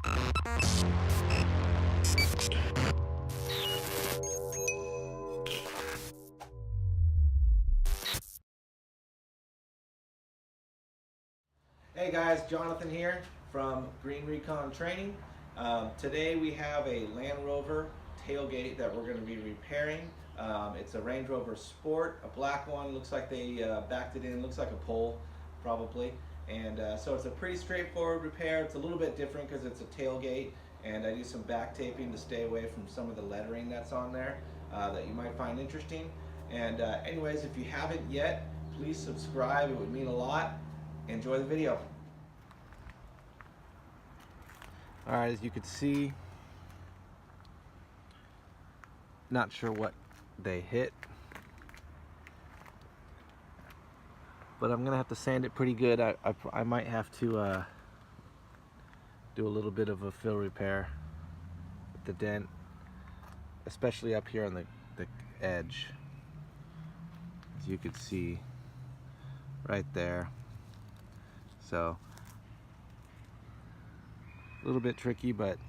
Hey guys, Jonathan here from Green Recon Training. Today we have a Land Rover tailgate that we're going to be repairing. It's a Range Rover Sport, a black one. Looks like they backed it in, looks like a pole probably. And so it's a pretty straightforward repair. It's a little bit different because it's a tailgate, and I do some back taping to stay away from some of the lettering that's on there that you might find interesting. And anyways, if you haven't yet, please subscribe. It would mean a lot. Enjoy the video. All right, as you can see, not sure what they hit, but I'm gonna have to sand it pretty good. I might have to do a little bit of a fill repair with the dent, especially up here on the edge, as you can see right there. So a little bit tricky, but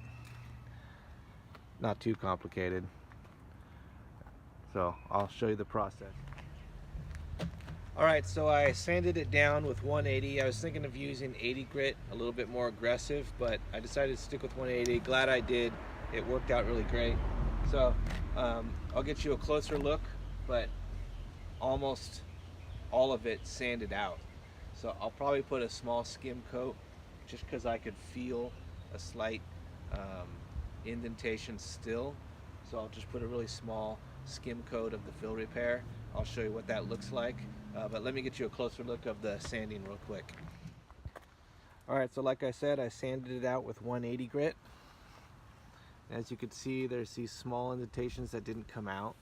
not too complicated. So I'll show you the process. All right, so I sanded it down with 180. I was thinking of using 80 grit, a little bit more aggressive, but I decided to stick with 180. Glad I did. It worked out really great. So I'll get you a closer look, but almost all of it sanded out. So I'll probably put a small skim coat just because I could feel a slight indentation still. So I'll just put a really small skim coat of the fill repair. I'll show you what that looks like, but let me get you a closer look of the sanding real quick. All right, so like I said, I sanded it out with 180 grit. As you can see, there's these small indentations that didn't come out.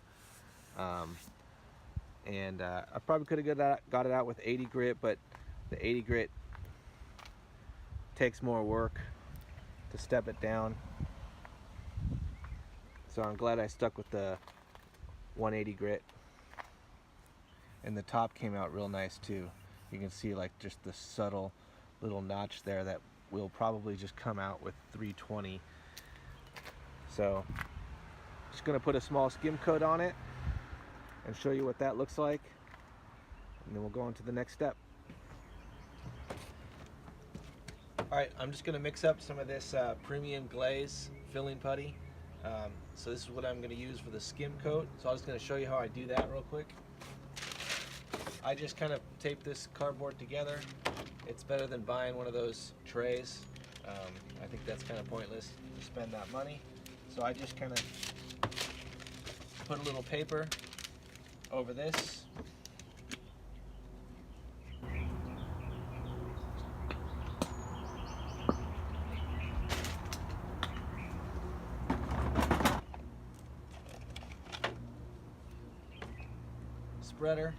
And I probably could have got it out with 80 grit, but the 80 grit takes more work to step it down. So I'm glad I stuck with the 180 grit. And the top came out real nice too. You can see like just the subtle little notch there that will probably just come out with 320. So just gonna put a small skim coat on it and show you what that looks like, and then we'll go on to the next step. All right, I'm just gonna mix up some of this premium glaze filling putty. So this is what I'm gonna use for the skim coat. So I'm just gonna show you how I do that real quick. I just kind of tape this cardboard together. It's better than buying one of those trays. I think that's kind of pointless to spend that money. So I just kind of put a little paper over this. Spreader,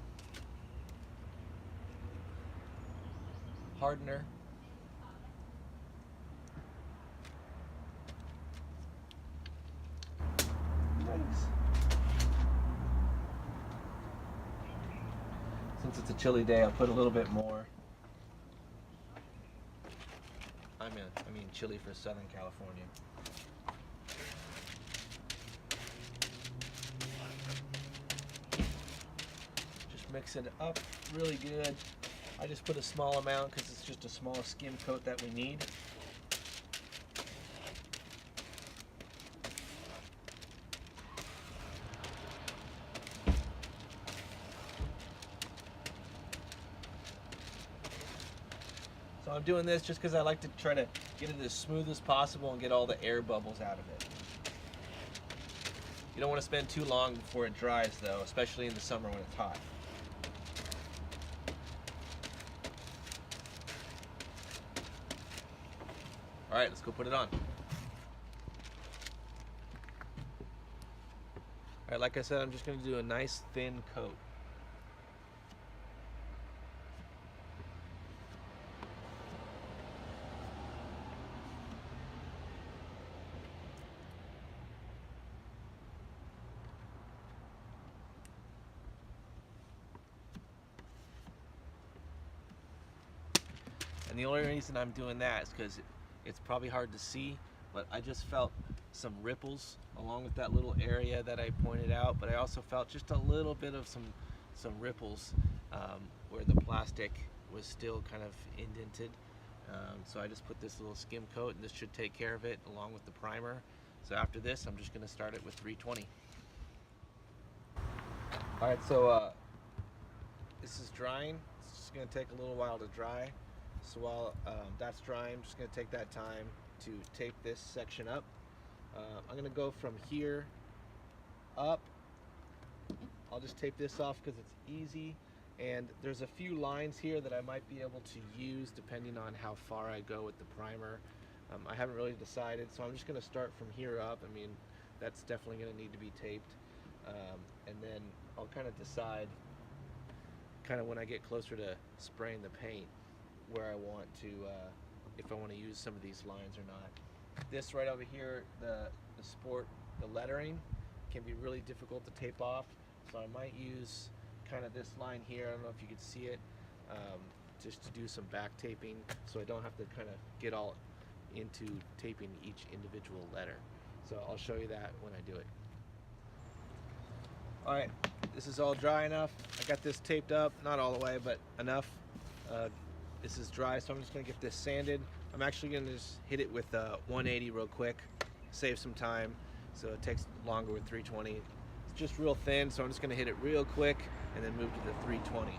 hardener, nice. Since it's a chilly day, I'll put a little bit more. I mean chilly for Southern California. Mix it up really good. I just put a small amount because it's just a small skim coat that we need. So I'm doing this just because I like to try to get it as smooth as possible and get all the air bubbles out of it. You don't want to spend too long before it dries though, especially in the summer when it's hot. All right, let's go put it on. All right, like I said, I'm just going to do a nice thin coat. And the only reason I'm doing that is because It's probably hard to see, but I just felt some ripples along with that little area that I pointed out, but I also felt just a little bit of some ripples where the plastic was still kind of indented. So I just put this little skim coat, and this should take care of it along with the primer. So after this, I'm just going to start it with 320. All right, so this is drying. It's just going to take a little while to dry. So while that's drying, I'm just going to take that time to tape this section up. I'm going to go from here up. I'll just tape this off because it's easy. And there's a few lines here that I might be able to use depending on how far I go with the primer. I haven't really decided, so I'm just going to start from here up. I mean, that's definitely going to need to be taped. And then I'll kind of decide kind of when I get closer to spraying the paint where I want to, if I want to use some of these lines or not. This right over here, the lettering can be really difficult to tape off, so I might use kind of this line here. I don't know if you could see it, just to do some back taping so I don't have to kind of get all into taping each individual letter. So I'll show you that when I do it. All right, this is all dry enough. I got this taped up, not all the way, but enough. This is dry, so I'm just gonna get this sanded. I'm actually gonna just hit it with 180 real quick, save some time, so it takes longer with 320. It's just real thin, so I'm just gonna hit it real quick and then move to the 320.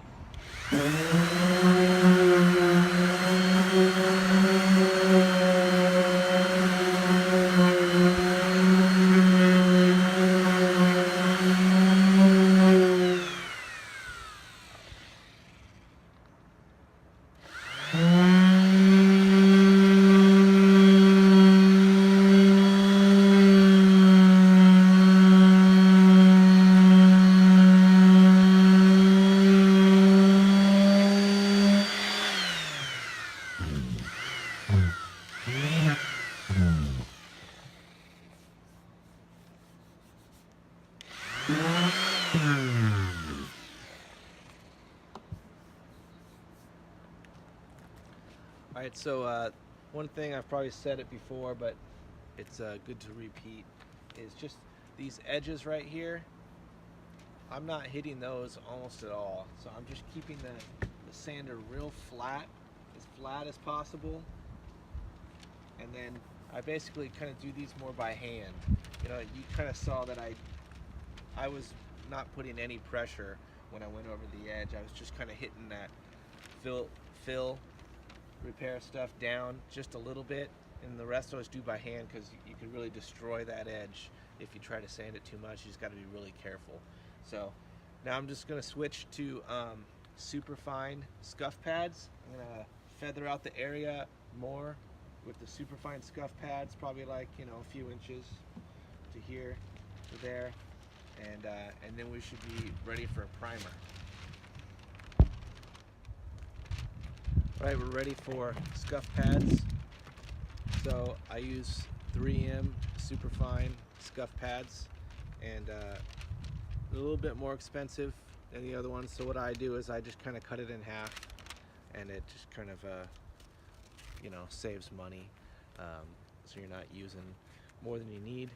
All right, so one thing, I've probably said it before, but it's good to repeat, is just these edges right here. I'm not hitting those almost at all, so I'm just keeping the sander real flat as possible, and then I basically kind of do these more by hand. You know, you kind of saw that I was not putting any pressure when I went over the edge. I was just kind of hitting that fill repair stuff down just a little bit, and the rest I was do by hand, because you could really destroy that edge if you try to sand it too much. You just got to be really careful. So now I'm just going to switch to super fine scuff pads. I'm going to feather out the area more with the super fine scuff pads, probably like, you know, a few inches to here to there, and then we should be ready for a primer. All right, we're ready for scuff pads. So I use 3M Superfine scuff pads, and a little bit more expensive than the other ones. So what I do is I just kind of cut it in half, and it just kind of, you know, saves money. So you're not using more than you need,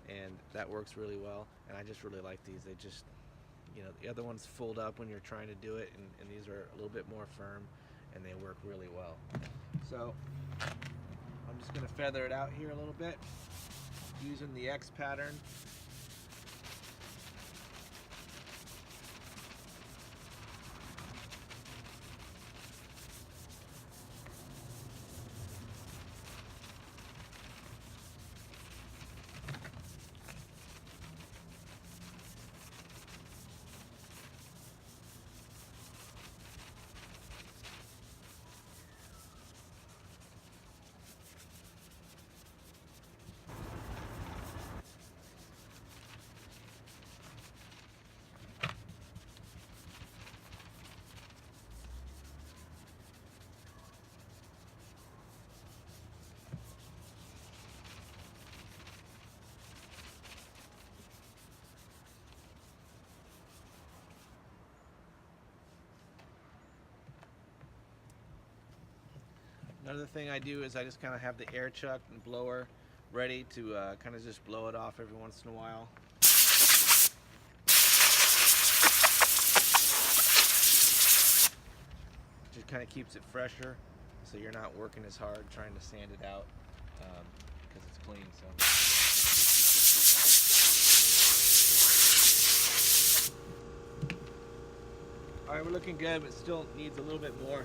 and that works really well. And I just really like these. They just, you know, the other ones fold up when you're trying to do it, and these are a little bit more firm, and they work really well. So I'm just going to feather it out here a little bit using the X pattern. Another thing I do is I just kind of have the air chuck and blower ready to kind of just blow it off every once in a while. Just kind of keeps it fresher, so you're not working as hard trying to sand it out because it's clean. All right, we're looking good, but still needs a little bit more.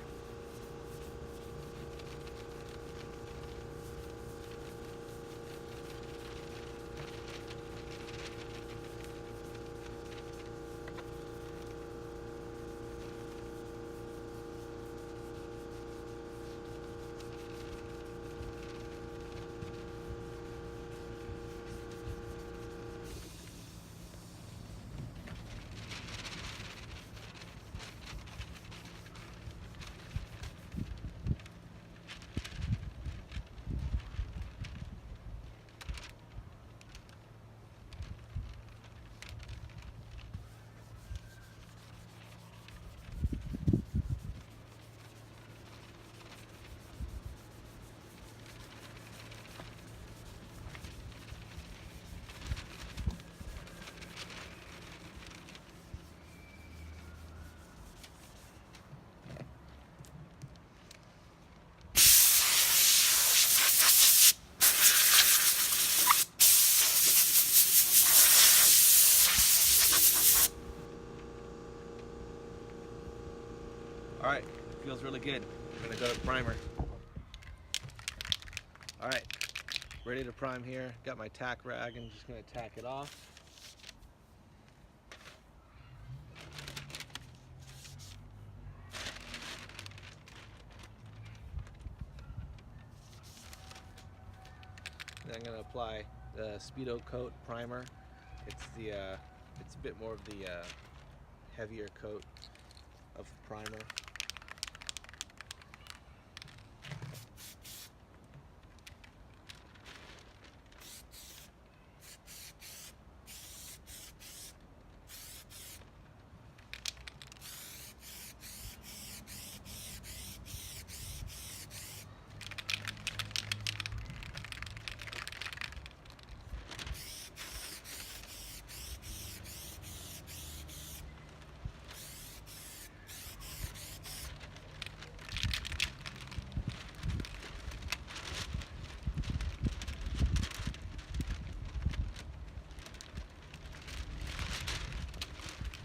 All right, feels really good. I'm gonna go to primer. All right, ready to prime here. Got my tack rag and just gonna tack it off. Then I'm gonna apply the Speedo Coat primer. It's a bit more of the heavier coat of primer.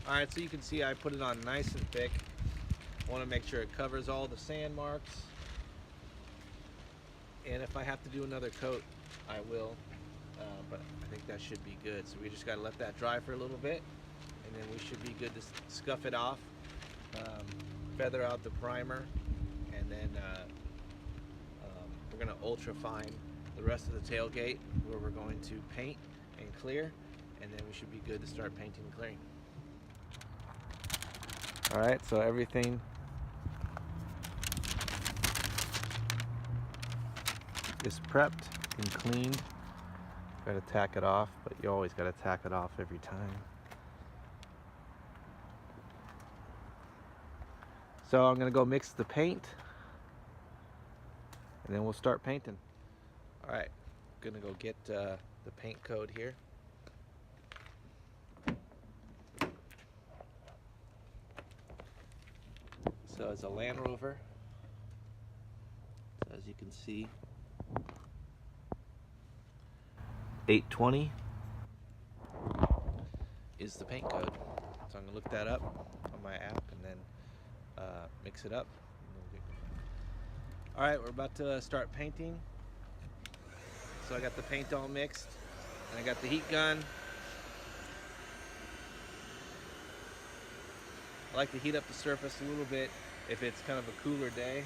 Alright, so you can see I put it on nice and thick. I want to make sure it covers all the sand marks. And if I have to do another coat, I will. But I think that should be good. So we just got to let that dry for a little bit. And then we should be good to scuff it off. Feather out the primer. And then we're going to ultra fine the rest of the tailgate, where we're going to paint and clear. And then we should be good to start painting and clearing. Alright, so everything is prepped and cleaned. Got to tack it off, but you always got to tack it off every time. So I'm going to go mix the paint, and then we'll start painting. Alright, I'm going to go get the paint code here. So it's a Land Rover, so as you can see, 820 is the paint code. So I'm going to look that up on my app and then mix it up. Alright, we're about to start painting. So I got the paint all mixed, and I got the heat gun. I like to heat up the surface a little bit if it's kind of a cooler day.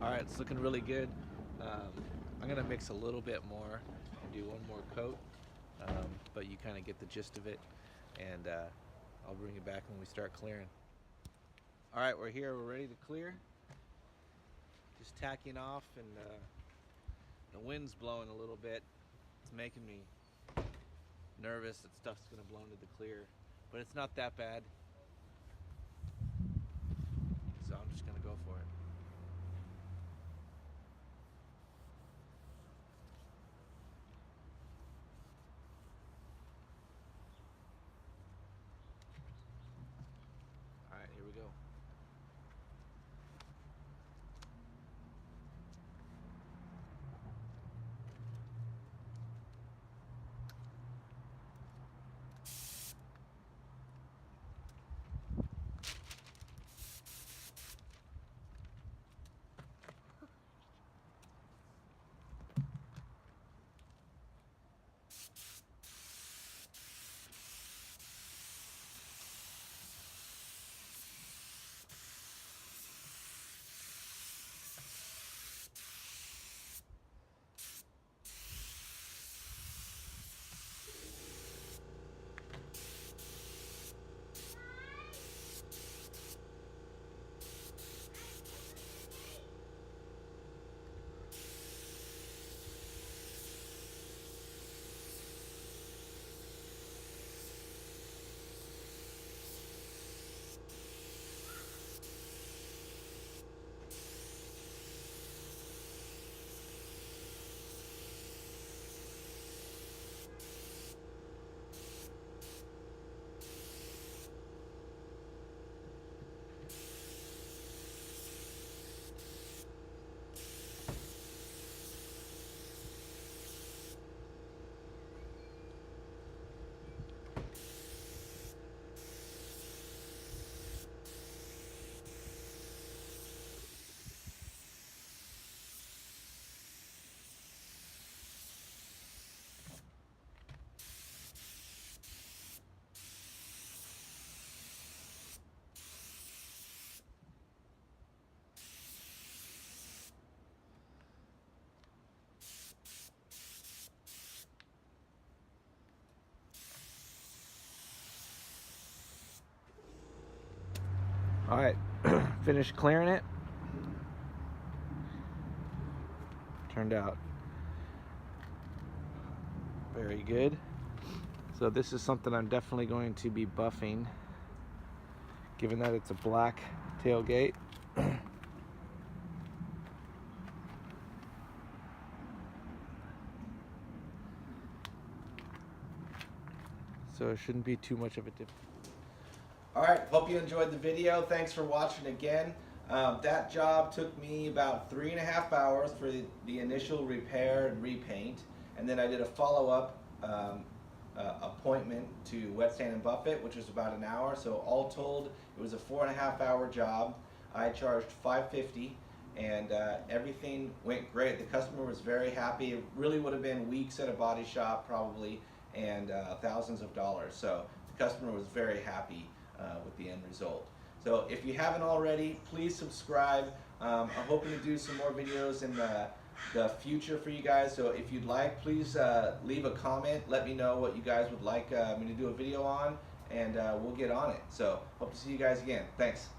All right, it's looking really good. I'm gonna mix a little bit more and do one more coat, but you kind of get the gist of it, and I'll bring it back when we start clearing. All right, we're here, we're ready to clear. Just tacking off, and the wind's blowing a little bit. It's making me nervous that stuff's gonna blow into the clear, but it's not that bad. So I'm just gonna go for it. All right, here we go. All right, finished clearing it. Turned out very good. So this is something I'm definitely going to be buffing, given that it's a black tailgate. So it shouldn't be too much of a difference. All right, hope you enjoyed the video. Thanks for watching again. That job took me about 3.5 hours for the initial repair and repaint, and then I did a follow-up appointment to wet sand and buff it, which was about an hour. So all told, it was a 4.5-hour job. I charged $5.50, and everything went great. The customer was very happy. It really would have been weeks at a body shop probably, and thousands of dollars. So the customer was very happy with the end result. So if you haven't already, please subscribe. I'm hoping to do some more videos in the future for you guys. So if you'd like, please leave a comment. Let me know what you guys would like me to do a video on, and we'll get on it. So hope to see you guys again. Thanks.